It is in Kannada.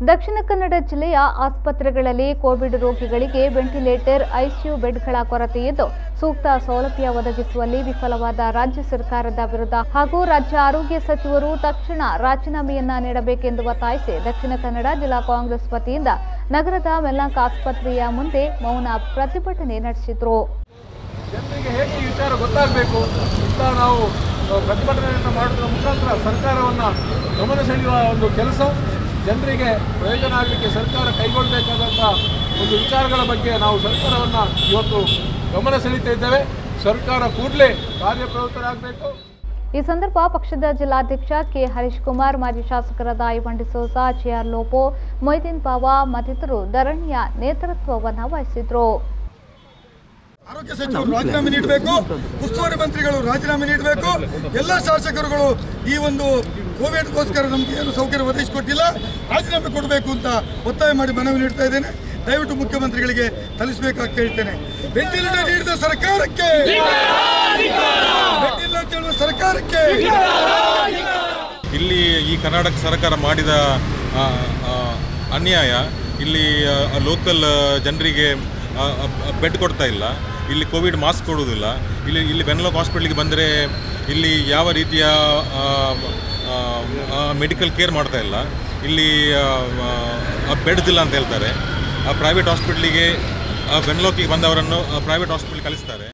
ದಕ್ಷಿಣ ಕನ್ನಡ ಜಿಲ್ಲೆಯ ಆಸ್ಪತ್ರೆಗಳಲ್ಲಿ ಕೋವಿಡ್ ರೋಗಿಗಳಿಗೆ ವೆಂಟಿಲೇಟರ್, ಐಸಿಯು ಬೆಡ್ಗಳ ಕೊರತೆಯಿದ್ದು ಸೂಕ್ತ ಸೌಲಭ್ಯ ಒದಗಿಸುವಲ್ಲಿ ವಿಫಲವಾದ ರಾಜ್ಯ ಸರ್ಕಾರದ ವಿರುದ್ಧ ಹಾಗೂ ರಾಜ್ಯ ಆರೋಗ್ಯ ಸಚಿವರು ತಕ್ಷಣ ರಾಜೀನಾಮೆಯನ್ನ ನೀಡಬೇಕೆಂದು ಒತ್ತಾಯಿಸಿ ದಕ್ಷಿಣ ಕನ್ನಡ ಜಿಲ್ಲಾ ಕಾಂಗ್ರೆಸ್ ವತಿಯಿಂದ ನಗರದ ಮೆಲ್ನಾಕ್ ಆಸ್ಪತ್ರೆಯ ಮುಂದೆ ಮೌನ ಪ್ರತಿಭಟನೆ ನಡೆಸಿದರು. ಜನರಿಗೆ ಹೇಗೆ ಈ ವಿಚಾರ ಗೊತ್ತಾಗಬೇಕು ಅಂತ ನಾವು ಪ್ರತಿಭಟನೆಯನ್ನು ಮಾಡುವುದರ ಮುಖಾಂತರ ಸರ್ಕಾರವನ್ನು ಗಮನ ಸೆಳೆಯುವ ಒಂದು ಕೆಲಸ, ಜನರಿಗೆ ಪ್ರಯೋಜನ ಆಗಲಿಕ್ಕೆ ಸರ್ಕಾರ ಕೈಗೊಳ್ಳಬೇಕಾದಂಥ ಒಂದು ವಿಚಾರಗಳ ಬಗ್ಗೆ ನಾವು ಸರ್ಕಾರವನ್ನು ಇವತ್ತು ಗಮನ ಸೆಳೀತಾ ಇದ್ದೇವೆ. ಸರ್ಕಾರ ಕೂಡಲೇ ಕಾರ್ಯಪ್ರವೃತ್ತರಾಗಬೇಕು. ಈ ಸಂದರ್ಭ ಪಕ್ಷದ ಜಿಲ್ಲಾಧ್ಯಕ್ಷ ಕೆ ಹರೀಶ್ ಕುಮಾರ್, ಮಾಜಿ ಶಾಸಕರಾದ ಐವನ್ ಡಿಸೋಜ, ಜೆಆರ್ ಲೋಪೋ, ಮೊಯ್ದೀನ್ ಬಾವಾ ಮತ್ತಿತರರು ಧರಣಿಯ ನೇತೃತ್ವವನ್ನು ವಹಿಸಿದರು. ಆರೋಗ್ಯ ಸಚಿವರು ರಾಜೀನಾಮೆ ನೀಡಬೇಕು, ಉಸ್ತುವಾರಿ ಮಂತ್ರಿಗಳು ರಾಜೀನಾಮೆ ನೀಡಬೇಕು, ಎಲ್ಲ ಶಾಸಕರುಗಳು ಈ ಒಂದು ಕೋವಿಡ್ಗೋಸ್ಕರ ನಮಗೆ ಏನು ಸೌಕರ್ಯ ಒದಗಿಸಿಕೊಟ್ಟಿಲ್ಲ, ರಾಜೀನಾಮೆ ಕೊಡಬೇಕು ಅಂತ ಒತ್ತಾಯ ಮಾಡಿ ಮನವಿ ನೀಡ್ತಾ ಇದ್ದೇನೆ. ದಯವಿಟ್ಟು ಮುಖ್ಯಮಂತ್ರಿಗಳಿಗೆ ತಲಿಸಬೇಕಾಗಿ ಕೇಳ್ತೇನೆ. ವೆಂಟಿಲೇಟರ್ ನೀಡಿದ ಸರ್ಕಾರಕ್ಕೆ, ವೆಂಟಿಲೇಟರ್ ನೀಡಿದ ಸರ್ಕಾರಕ್ಕೆ ಇಲ್ಲಿ ಈ ಕರ್ನಾಟಕ ಸರ್ಕಾರ ಮಾಡಿದ ಅನ್ಯಾಯ, ಇಲ್ಲಿ ಲೋಕಲ್ ಜನರಿಗೆ ಬೆಡ್ ಕೊಡ್ತಾ ಇಲ್ಲ, ಇಲ್ಲಿ ಕೋವಿಡ್ ಮಾಸ್ಕ್ ಕೊಡುವುದಿಲ್ಲ, ಇಲ್ಲಿ ಮೆಲ್ನಾಕ್ ಹಾಸ್ಪಿಟ್ಲಿಗೆ ಬಂದರೆ ಇಲ್ಲಿ ಯಾವ ರೀತಿಯ ಮೆಡಿಕಲ್ ಕೇರ್ ಮಾಡ್ತಾ ಇಲ್ಲ, ಇಲ್ಲಿ ಬೆಡ್ಸ್ ಇಲ್ಲ ಅಂತ ಹೇಳ್ತಾರೆ. ಪ್ರೈವೇಟ್ ಹಾಸ್ಪಿಟ್ಲಿಗೆ ಮೆಲ್ನಾಕಿಗೆ ಬಂದವರನ್ನು ಪ್ರೈವೇಟ್ ಹಾಸ್ಪಿಟ್ಲಿಗೆ ಕಳಿಸ್ತಾರೆ.